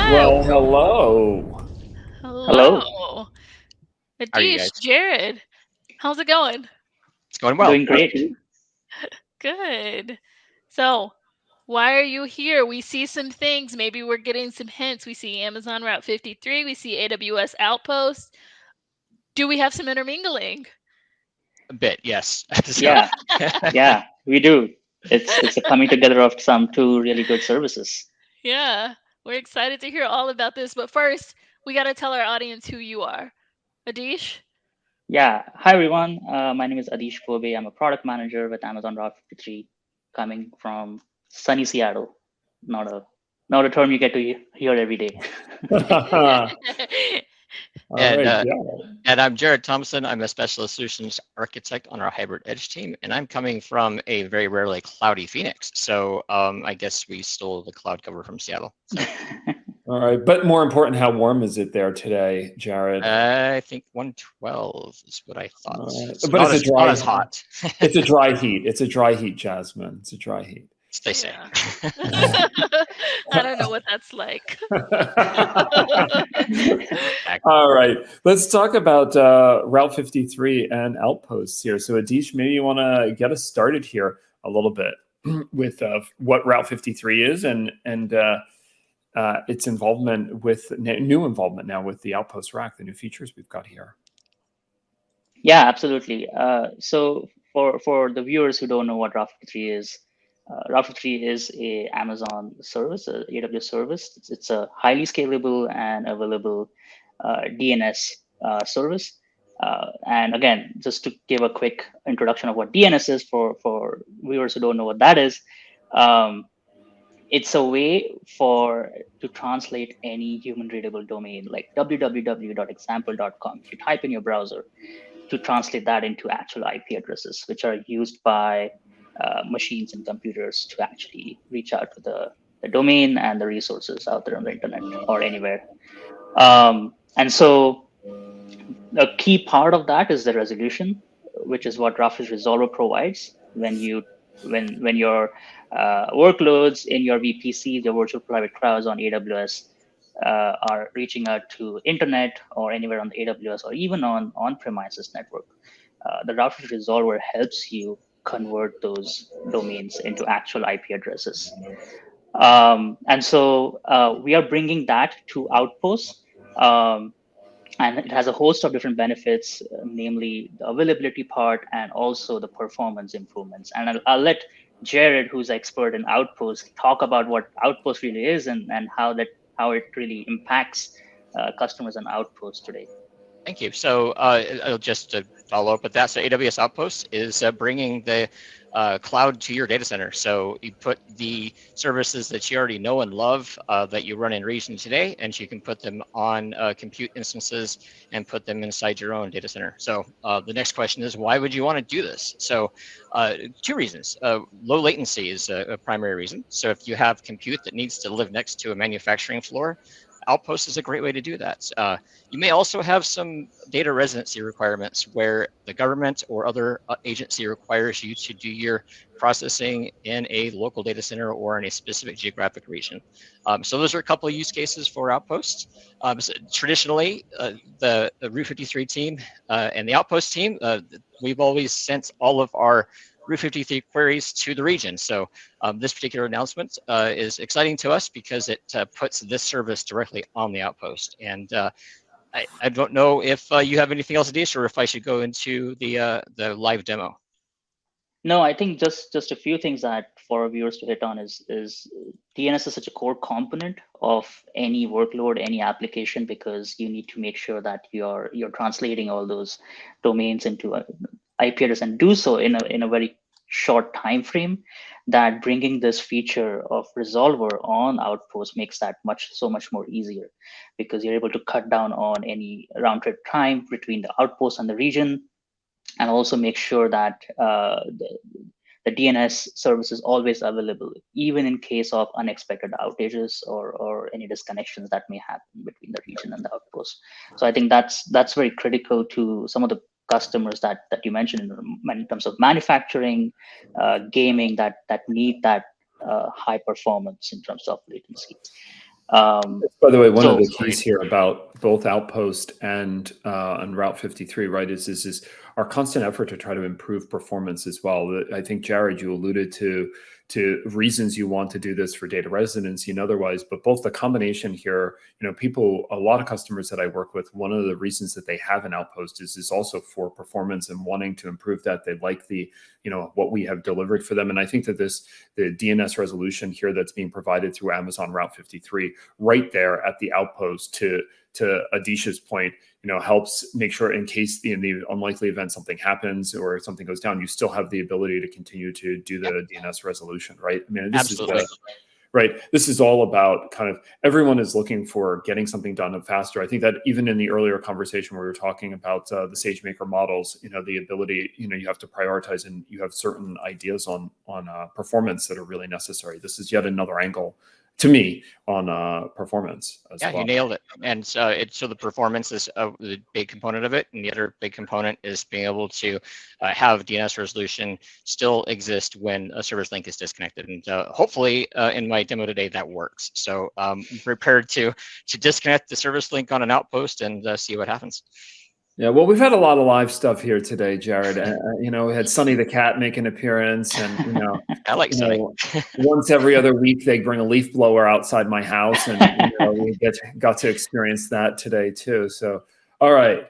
Yeah. Well, hello. Hello. Hello. How are you Adish, guys? Jared. How's it going? It's going well. Doing great. Good. So, why are you here? We see some things. Maybe we're getting some hints. We see Amazon Route 53. We see AWS Outposts. Do we have some intermingling? A bit, yes. So, Yeah, yeah, we do. It's a coming together of some two really good services. Yeah. We're excited to hear all about this. But first, we got to tell our audience who you are. Adish? Yeah. Hi everyone. My name is Adish Kobe. I'm a product manager with Amazon Route 53, coming from sunny Seattle. Not a not a term you get to hear every day. All and right, uh, yeah. and I'm Jared Thompson. I'm a specialist solutions architect on our hybrid edge team, and I'm coming from a very rarely cloudy Phoenix. So I guess we stole the cloud cover from Seattle. So All right, but more important, how warm is it there today, Jared? I think 112 is what I thought. All right, So but not it's a as not as dry, hot. it's a dry heat. It's a dry heat, Jasmine. It's a dry heat. They say. Yeah. I don't know what that's like. Exactly. All right, let's talk about Route 53 and Outposts here. So, Adish, maybe you want to get us started here a little bit with what Route 53 is and its involvement with new involvement now with the Outpost rack, the new features we've got here. Yeah, absolutely. So for the viewers who don't know what Route 53 is, Route 53 is a Amazon service, a AWS service. It's a highly scalable and available DNS service. And again, just to give a quick introduction of what DNS is for viewers who don't know what that is, um, it's a way for to translate any human readable domain like www.example.com. If you type in your browser, to translate that into actual IP addresses, which are used by machines and computers to actually reach out to the domain and the resources out there on the internet or anywhere. And so a key part of that is the resolution, which is what Graphics Resolver provides when your workloads in your VPCs, your virtual private clouds on AWS are reaching out to internet or anywhere on the AWS or even on premises network. The Graphics Resolver helps you convert those domains into actual IP addresses. And so we are bringing that to Outposts. And it has a host of different benefits, namely the availability part and also the performance improvements. And I'll let Jared, who's expert in Outpost, talk about what Outpost really is and how it really impacts customers on Outpost today. Thank you. So I'll just follow up with that. So AWS Outposts is bringing the cloud to your data center. So you put the services that you already know and love that you run in region today, and you can put them on compute instances and put them inside your own data center. So the next question is, why would you want to do this? So two reasons. Low latency is a primary reason. So if you have compute that needs to live next to a manufacturing floor, Outpost is a great way to do that. You may also have some data residency requirements where the government or other agency requires you to do your processing in a local data center or in a specific geographic region. So those are a couple of use cases for Outposts. So traditionally, the Route 53 team and the Outpost team, we've always sent all of our Route 53 queries to the region. So this particular announcement is exciting to us because it puts this service directly on the Outpost. And I don't know if you have anything else, Adish, or if I should go into the live demo. No, I think just a few things that for our viewers to hit on is DNS is such a core component of any workload, any application, because you need to make sure that you're translating all those domains into a IP address and do so in a very short time frame. That bringing this feature of resolver on Outpost makes that so much more easier, because you're able to cut down on any round trip time between the outpost and the region, and also make sure that the DNS service is always available, even in case of unexpected outages or any disconnections that may happen between the region and the outpost. So I think that's very critical to some of the customers that you mentioned in terms of manufacturing, gaming, that need that high performance in terms of latency. By the way, one of So the keys here about both Outpost and Route 53, right, is our constant effort to try to improve performance as well. I think, Jared, you alluded to reasons you want to do this for data residency and otherwise, but both the combination here, a lot of customers that I work with, one of the reasons that they have an Outpost is also for performance and wanting to improve that. They like the, what we have delivered for them. And I think that the DNS resolution here that's being provided through Amazon Route 53 right there at the Outpost, to Adisha's point, helps make sure, in case in the unlikely event something happens or something goes down, you still have the ability to continue to do the DNS resolution, right? I mean, this Absolutely. is right. This is all about kind of, everyone is looking for getting something done faster. I think that even in the earlier conversation where we were talking about the SageMaker models, the ability, you have to prioritize, and you have certain ideas on performance that are really necessary. This is yet another angle, to me, on performance as well. Yeah, you nailed it. And so the performance is the big component of it, and the other big component is being able to have DNS resolution still exist when a service link is disconnected. And hopefully, in my demo today, that works. So I'm prepared to disconnect the service link on an Outpost and see what happens. Yeah, well, we've had a lot of live stuff here today, Jared. We had Sonny the cat make an appearance, and I like Sonny. Once every other week they bring a leaf blower outside my house, and we got to experience that today too. So, all right,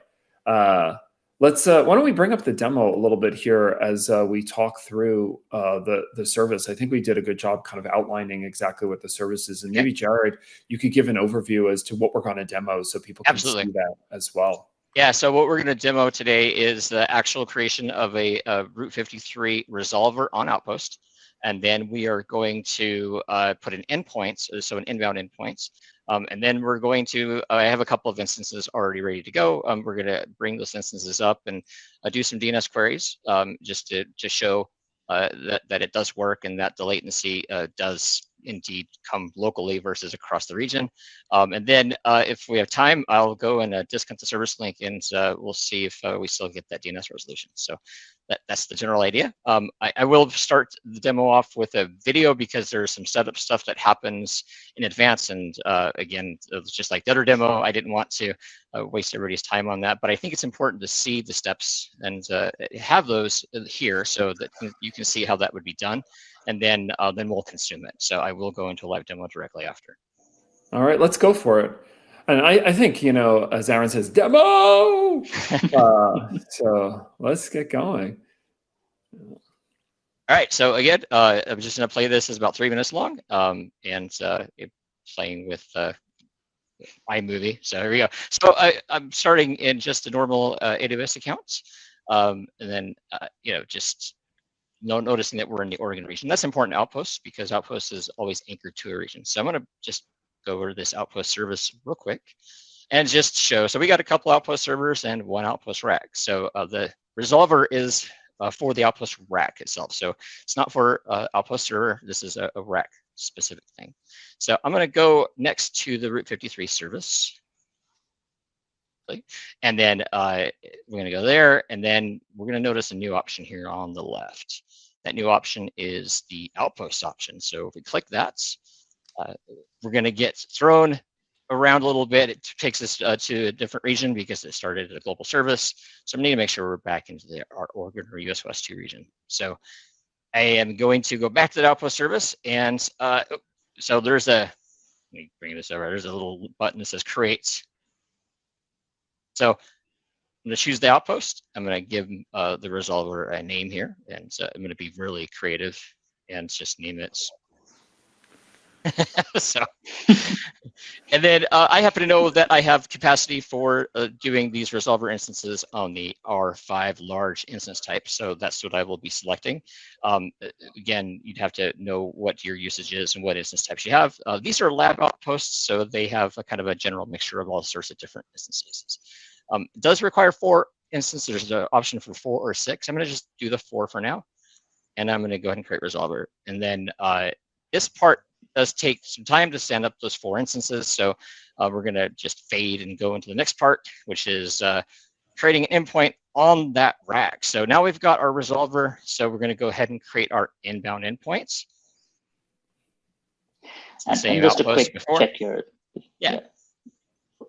let's. Why don't we bring up the demo a little bit here as we talk through the service? I think we did a good job kind of outlining exactly what the service is, and maybe Jared, you could give an overview as to what we're going to demo so people can see that as well. Yeah, so what we're going to demo today is the actual creation of a Route 53 resolver on Outpost. And then we are going to put an endpoints, so an inbound endpoints. And then we're going to, I have a couple of instances already ready to go. We're going to bring those instances up and do some DNS queries just to show that it does work, and that the latency does indeed come locally versus across the region. And then if we have time, I'll go and disconnect the service link, and we'll see if we still get that DNS resolution. So that's the general idea. I will start the demo off with a video because there's some setup stuff that happens in advance. And again, it was just like the other demo, I didn't want to waste everybody's time on that. But I think it's important to see the steps and have those here so that you can see how that would be done. And then we'll consume it. So I will go into a live demo directly after. All right, let's go for it. And I think, as Aaron says, demo! So let's get going. All right, so again, I'm just going to play this. It's about 3 minutes long, and playing with iMovie. So here we go. So I'm starting in just the normal AWS accounts, and then just noticing that we're in the Oregon region. That's important to Outposts because Outposts is always anchored to a region. So I'm going to just go over to this Outpost service real quick and just show. So we got a couple Outpost servers and one Outpost rack. So the resolver is for the Outpost rack itself. So it's not for Outpost server. This is a rack specific thing. So I'm going to go next to the Route 53 service. And then we're going to go there, and then we're going to notice a new option here on the left. That new option is the Outpost option. So if we click that, we're going to get thrown around a little bit. It takes us to a different region because it started at a global service. So I need to make sure we're back into our Oregon or US West 2 region. So I am going to go back to the Outpost service, and so there's a, let me bring this over. There's a little button that says create. So I'm going to choose the Outpost. I'm going to give the resolver a name here, and I'm going to be really creative and just name it. So, and then I happen to know that I have capacity for doing these resolver instances on the R5 large instance type. So that's what I will be selecting. Again, you'd have to know what your usage is and what instance types you have. These are lab outposts, so they have a kind of a general mixture of all sorts of different instances. It does require 4 instances. There's an option for 4 or 6. I'm going to just do the 4 for now, and I'm going to go ahead and create resolver. And then this part does take some time to stand up those 4 instances. So we're going to just fade and go into the next part, which is creating an endpoint on that rack. So now we've got our resolver. So we're going to go ahead and create our inbound endpoints. And just a quick check here. Yeah.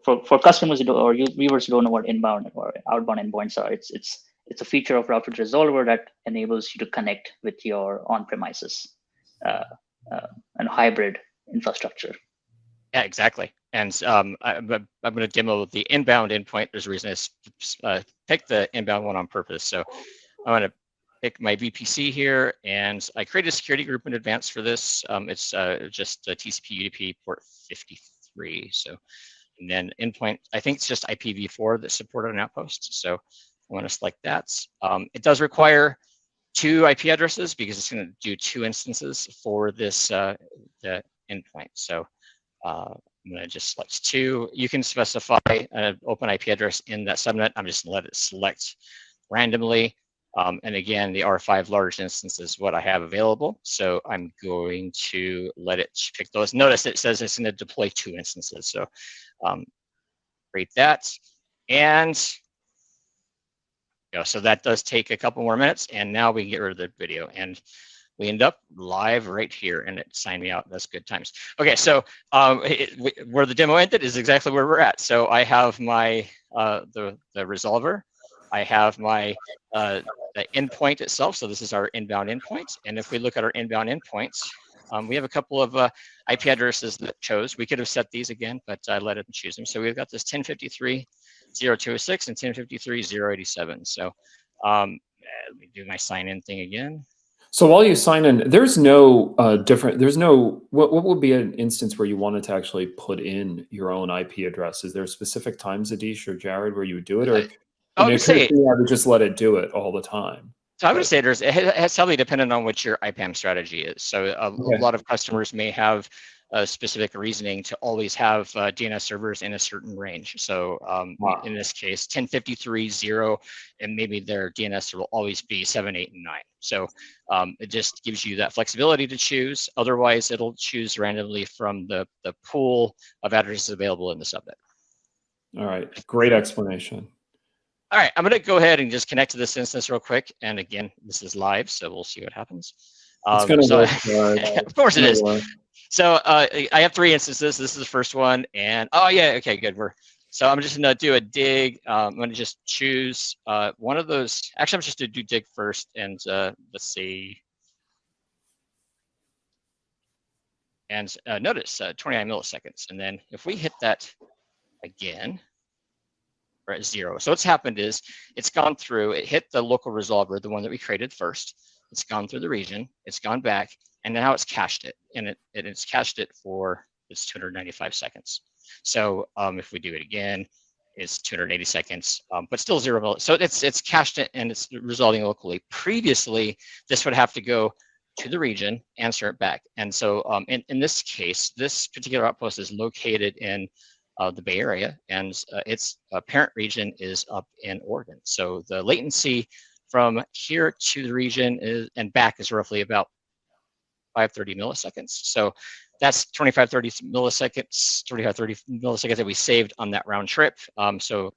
For customers or viewers who don't know what inbound or outbound endpoints are, it's a feature of Router Resolver that enables you to connect with your on-premises and hybrid infrastructure. Yeah, exactly. And I'm going to demo the inbound endpoint. There's a reason I picked the inbound one on purpose. So I'm going to pick my VPC here, and I created a security group in advance for this. It's just a TCP UDP port 53. So, and then endpoint, I think it's just IPv4 that's supported on Outpost. So I want to select that. It does require 2 IP addresses because it's going to do 2 instances for this the endpoint. So I'm going to just select 2. You can specify an open IP address in that subnet. I'm just going to let it select randomly. And again, the R5 large instance is what I have available. So I'm going to let it pick those. Notice it says it's going to deploy 2 instances. So create that. And so that does take a couple more minutes. And now we can get rid of the video. And we end up live right here, and it signed me out. That's good times. Okay, so where the demo ended is exactly where we're at. So I have my the resolver. I have my the endpoint itself. So this is our inbound endpoint. And if we look at our inbound endpoints, we have a couple of IP addresses that chose. We could have set these again, but I let them choose them. So we've got this 1053.0206 and 1053.087. So let me do my sign in thing again. So while you sign in, there's no what would be an instance where you wanted to actually put in your own IP address? Is there specific times, Adish or Jared, where you would do it? Or I would say you have to just let it do it all the time. So I would say it's heavily dependent on what your IPAM strategy is. So a lot of customers may have a specific reasoning to always have DNS servers in a certain range. So in this case, 1053.0, and maybe their DNS will always be 7, 8, and 9. So it just gives you that flexibility to choose. Otherwise, it'll choose randomly from the pool of addresses available in the subnet. All right, great explanation. All right, I'm going to go ahead and just connect to this instance real quick. And again, this is live, so we'll see what happens. It's going to work. Of course it is. So I have 3 instances. This is the first one. And oh, yeah, okay, good. So I'm just going to do a dig. I'm going to just choose one of those. Actually, I'm just going to do dig first. And let's see. And notice 29 milliseconds. And then if we hit that again, we're at 0. So what's happened is it's gone through, it hit the local resolver, the one that we created first. It's gone through the region, it's gone back, and now it's cached it. And it's cached it for this 295 seconds. So if we do it again, it's 280 seconds, but still 0. So it's cached it and it's resolving locally. Previously, this would have to go to the region and start back. And so in this case, this particular outpost is located in the Bay Area, and its parent region is up in Oregon. So the latency from here to the region and back is roughly about 530 milliseconds. So that's 2530 milliseconds that we saved on that round trip. So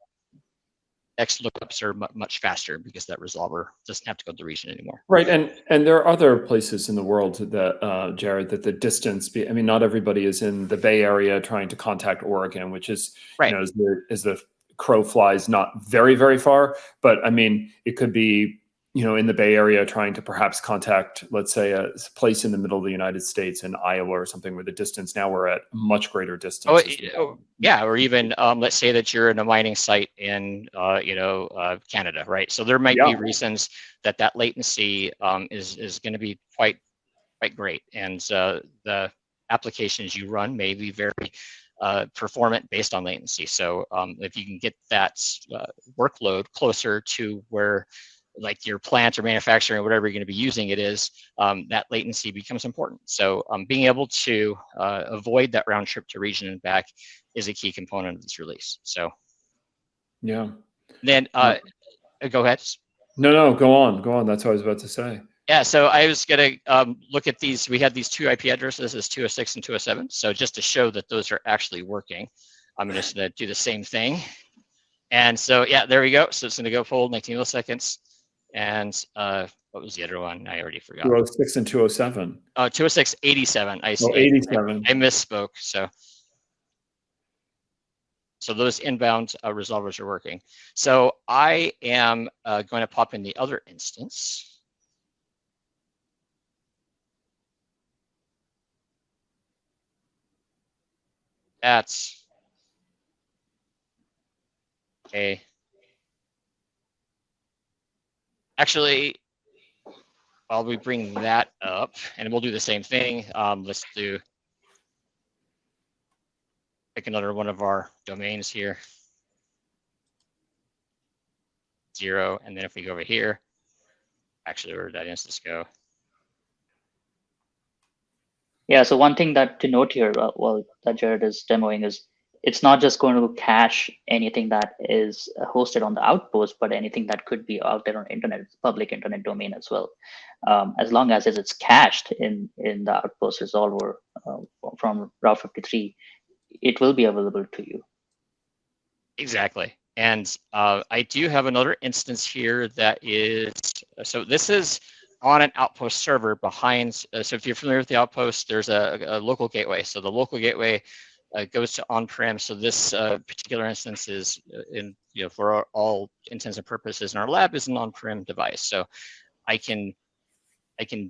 X lookups are much faster because that resolver doesn't have to go to the region anymore. Right, and there are other places in the world that, Jared, that the distance. I mean, not everybody is in the Bay Area trying to contact Oregon, which is, right, as the crow flies, not very, very far. But I mean, it could be, in the Bay Area trying to perhaps contact, let's say, a place in the middle of the United States in Iowa or something, where the distance, now we're at much greater distance. Yeah, or even let's say that you're in a mining site in Canada, right? So there might be reasons that latency is going to be quite great, and the applications you run may be very performant based on latency. So if you can get that workload closer to where, like, your plant or manufacturing or whatever you're going to be using it is, that latency becomes important. So being able to avoid that round trip to region and back is a key component of this release. So then go ahead. No, go on. That's what I was about to say. Yeah, so I was going to look at these. We had these 2 IP addresses as 206 and 207. So just to show that those are actually working, I'm just going to do the same thing. And so, yeah, there we go. So it's going to go full 19 milliseconds. And what was the other one? I already forgot. 206 and 207. 206, 87. 87. I misspoke. So So those inbound resolvers are working. So I am going to pop in the other instance. That's a actually, while we bring that up, and we'll do the same thing. Let's pick another one of our domains here. 0, and then if we go over here, actually, where did that instance go? Yeah, so one thing that to note here, that Jared is demoing is it's not just going to cache anything that is hosted on the Outpost, but anything that could be out there on internet, public internet domain as well. As long as it's cached in the Outpost resolver from Route 53, it will be available to you. Exactly. And I do have another instance here that is, so this is on an Outpost server behind, so if you're familiar with the Outpost, there's a local gateway. So the local gateway goes to on-prem. So this particular instance is for all intents and purposes in our lab is an on-prem device. So I can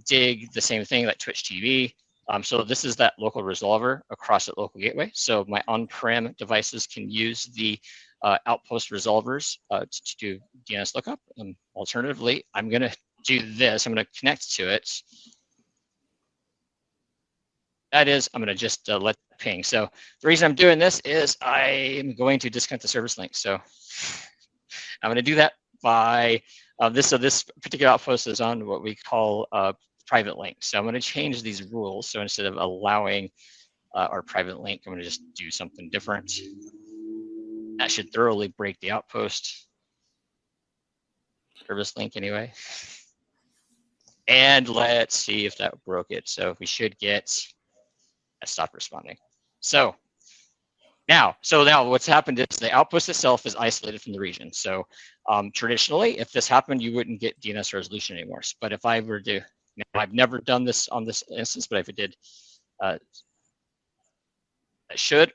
dig the same thing like Twitch TV. So this is that local resolver across that local gateway. So my on-prem devices can use the Outpost resolvers to do DNS lookup. Alternatively, I'm going to do this. I'm going to connect to it. That is, I'm going to just let it ping. So the reason I'm doing this is I am going to disconnect the service link. So I'm going to do that by this. So this particular Outpost is on what we call private link. So I'm going to change these rules. So instead of allowing our private link, I'm going to just do something different. That should thoroughly break the Outpost service link anyway. And let's see if that broke it. So we should get a stop responding. So now what's happened is the Outpost itself is isolated from the region. So traditionally, if this happened, you wouldn't get DNS resolution anymore. But if I were to, I've never done this on this instance, but if it did, that should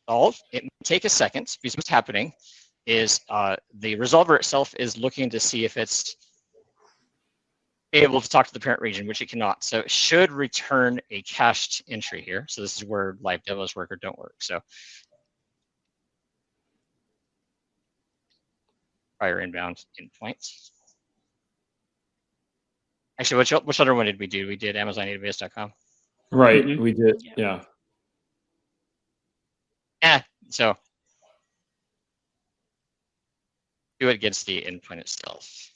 solve. It may take a second because what's happening is the resolver itself is looking to see if it's able to talk to the parent region, which it cannot. So it should return a cached entry here. So this is where live demos work or don't work. So prior inbound endpoints. Actually, which other one did we do? We did AmazonAWS.com. Right, we did, yeah. So do it against the endpoint itself.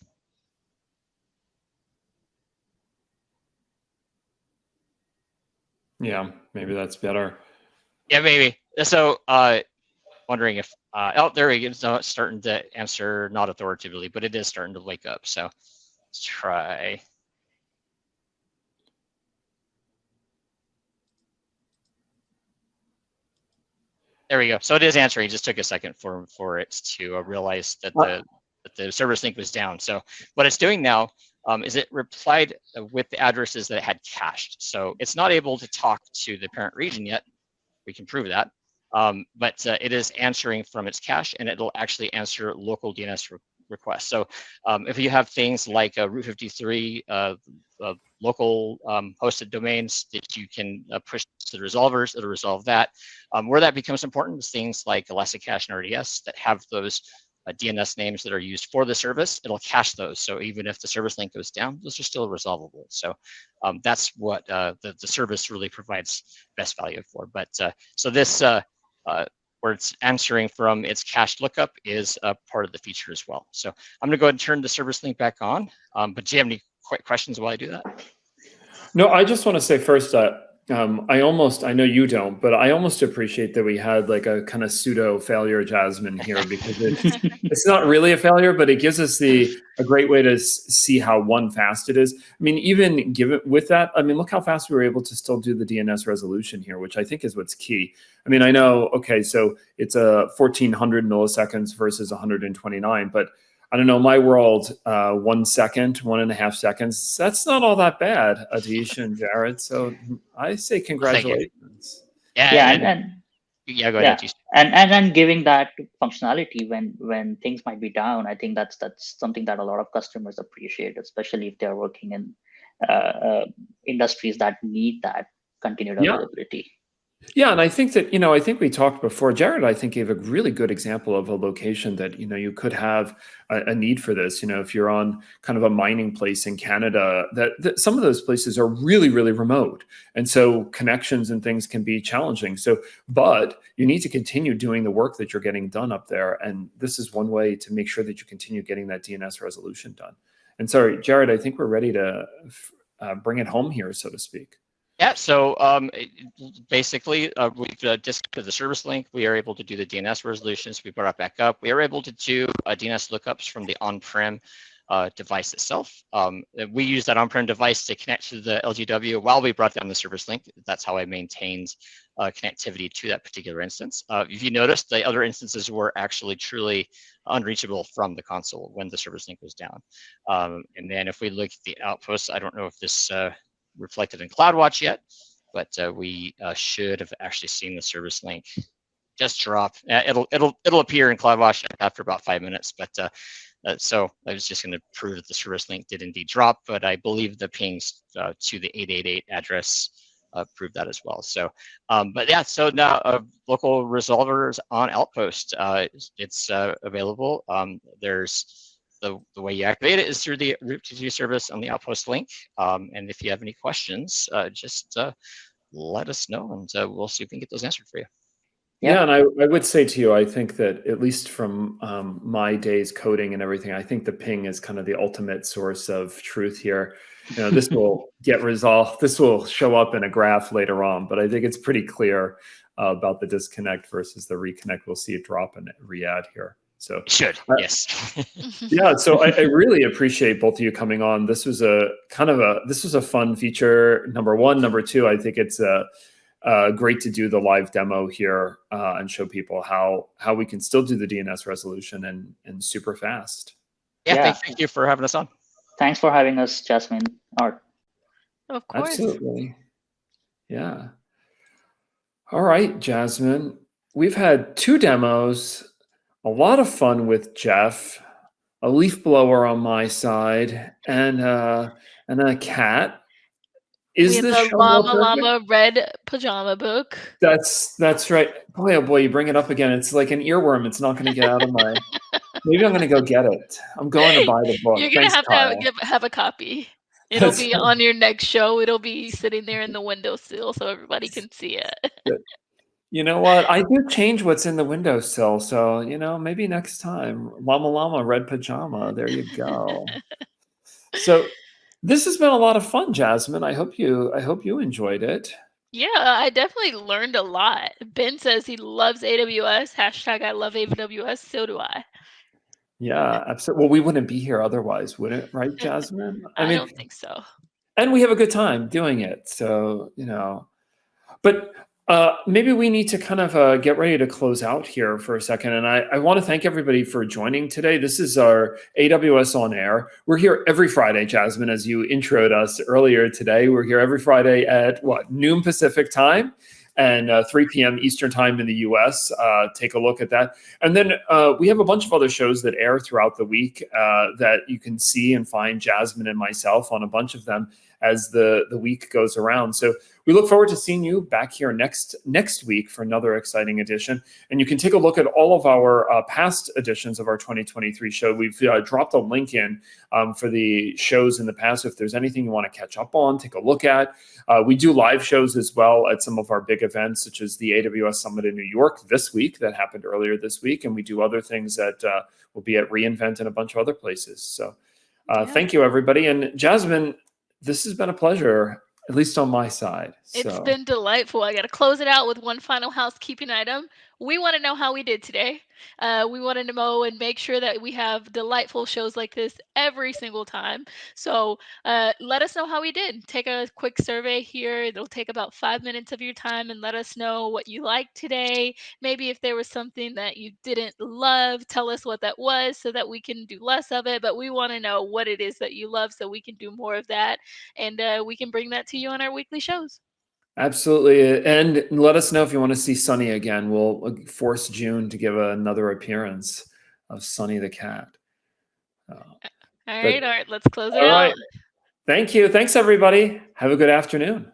Yeah, maybe that's better. Yeah, maybe. So wondering if, oh, there we go. So it's starting to answer not authoritatively, but it is starting to wake up. So let's try. There we go. So it is answering. It just took a second for it to realize that the service link was down. So what it's doing now is it replied with the addresses that it had cached. So it's not able to talk to the parent region yet. We can prove that. But it is answering from its cache, and it'll actually answer local DNS requests. So if you have things like Route 53, local hosted domains that you can push to the resolvers, it'll resolve that. Where that becomes important is things like Elasticache and RDS that have those DNS names that are used for the service, it'll cache those. So even if the service link goes down, those are still resolvable. So that's what the service really provides best value for. But so this, where it's answering from its cached lookup is a part of the feature as well. So I'm gonna go ahead and turn the service link back on. But do you have any questions while I do that? No, I just want to say first that I know you don't, but I almost appreciate that we had like a kind of pseudo failure Jasmine here because it's not really a failure, but it gives us a great way to see how fast it is. I mean, even given with that, I mean, look how fast we were able to still do the DNS resolution here, which I think is what's key. I mean, I know, okay, so it's a 1400 milliseconds versus 129, but I don't know, my world, 1 second, 1.5 seconds. That's not all that bad, Adish and Jared. So I say congratulations. Yeah, and Yeah, go ahead, Yeah, Ajish. and giving that functionality when things might be down, I think that's something that a lot of customers appreciate, especially if they're working in industries that need that continued Yeah. availability. Yeah, and I think that, I think we talked before. Jared, I think, gave a really good example of a location that, you could have a need for this. If you're on kind of a mining place in Canada, that some of those places are really, really remote. And so connections and things can be challenging. So, but you need to continue doing the work that you're getting done up there. And this is one way to make sure that you continue getting that DNS resolution done. And sorry, Jared, I think we're ready to bring it home here, so to speak. Yeah, so basically, we've disconnected the service link. We are able to do the DNS resolutions. We brought it back up. We are able to do DNS lookups from the on-prem device itself. We use that on-prem device to connect to the LGW while we brought down the service link. That's how I maintained connectivity to that particular instance. If you noticed, the other instances were actually truly unreachable from the console when the service link was down. And then if we look at the outposts, I don't know if this reflected in CloudWatch yet, but we should have actually seen the service link just drop. It'll appear in CloudWatch after about 5 minutes, but so I was just going to prove that the service link did indeed drop, but I believe the pings to the 888 address proved that as well. So, but yeah, so now local resolvers on Outpost, it's available. There's the way you activate it is through the root 2 service on the Outpost link. And if you have any questions, just let us know, and we'll see if we can get those answered for you. Yeah, and I would say to you, I think that at least from my days coding and everything, I think the ping is kind of the ultimate source of truth here. This will get resolved. This will show up in a graph later on, but I think it's pretty clear about the disconnect versus the reconnect. We'll see it drop and re-add here. So it should, yes. Yeah, so I really appreciate both of you coming on. This was a fun feature. Number one, number two, I think it's great to do the live demo here and show people how we can still do the DNS resolution and super fast. Yeah. Thank you for having us on. Thanks for having us, Jasmine. Art. Of course. Absolutely. Yeah. All right, Jasmine. We've had 2 demos, a lot of fun with Jeff, a leaf blower on my side, and a cat. We Is have this the show more llama perfect? llama red pajama book. That's right. Boy, oh boy, you bring it up again. It's like an earworm. It's not going to get out of my. Maybe I'm going to go get it. I'm going to buy the book. You're gonna Thanks, have Kyle. to have a copy. It'll be on your next show. It'll be sitting there in the windowsill so everybody can see it. You know what? I do change what's in the windowsill, so maybe next time. Llama llama, red pajama. There you go. So this has been a lot of fun, Jasmine. I hope you enjoyed it. Yeah, I definitely learned a lot. Ben says he loves AWS. Hashtag I love AWS. So do I. Yeah, absolutely. Well, we wouldn't be here otherwise, would it? Right, Jasmine? I don't think so. And we have a good time doing it. So, but maybe we need to kind of get ready to close out here for a second. And I want to thank everybody for joining today. This is our AWS On Air. We're here every Friday, Jasmine, as you introed us earlier today. We're here every Friday at noon Pacific time and 3 p.m. Eastern time in the US. Take a look at that. And then we have a bunch of other shows that air throughout the week that you can see and find Jasmine and myself on a bunch of them as the week goes around. So we look forward to seeing you back here next week for another exciting edition. And you can take a look at all of our past editions of our 2023 show. We've dropped a link in for the shows in the past. If there's anything you want to catch up on, take a look at. We do live shows as well at some of our big events, such as the AWS Summit in New York this week that happened earlier this week. And we do other things that will be at reInvent and a bunch of other places. So thank you, everybody. And Jasmine, this has been a pleasure, at least on my side. It's been delightful. I got to close it out with one final housekeeping item. We want to know how we did today. We want to know and make sure that we have delightful shows like this every single time. So let us know how we did. Take a quick survey here. It'll take about 5 minutes of your time and let us know what you liked today. Maybe if there was something that you didn't love, tell us what that was so that we can do less of it. But we want to know what it is that you love so we can do more of that. And we can bring that to you on our weekly shows. Absolutely. And let us know if you want to see Sunny again. We'll force June to give another appearance of Sunny the cat. All right, Art, let's close it all out. right. Thank you. Thanks, everybody. Have a good afternoon.